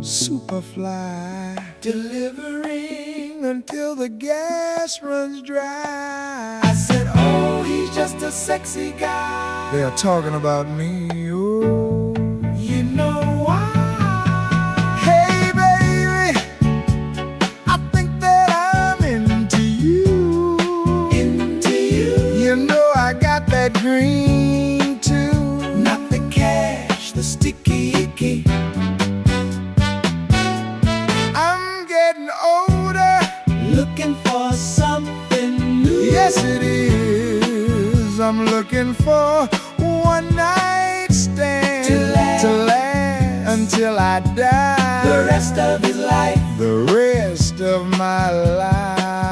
Superfly, delivering until the gas runs dry. I said, oh, he's just a sexy guy. They're talking about me, oh. You know why? Hey, baby, I think that I'm into you. Into you? You know I got that green, too. Not the cash, the sticky icky. Looking for something new. Yes, it is. I'm looking for one night stand to last until I die. The rest of his life. The rest of my life.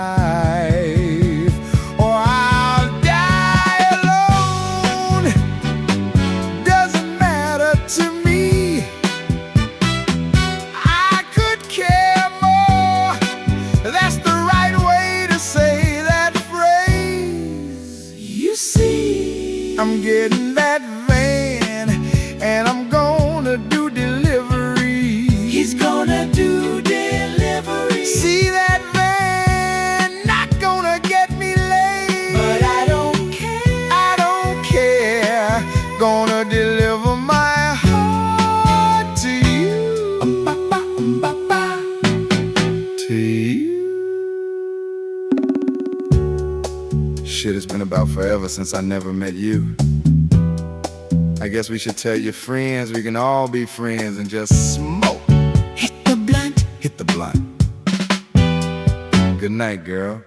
Or I'll die alone. Doesn't matter to me. I could care more. That's the I'm getting that van, and I'm gonna do delivery. He's gonna do delivery. See that van, not gonna get me late. But I don't care, I don't care. Gonna deliver my heart to you. To you. Shit, it's been about forever since I never met you. I guess we should tell your friends we can all be friends and just smoke. Hit the blunt. Hit the blunt. Good night, girl.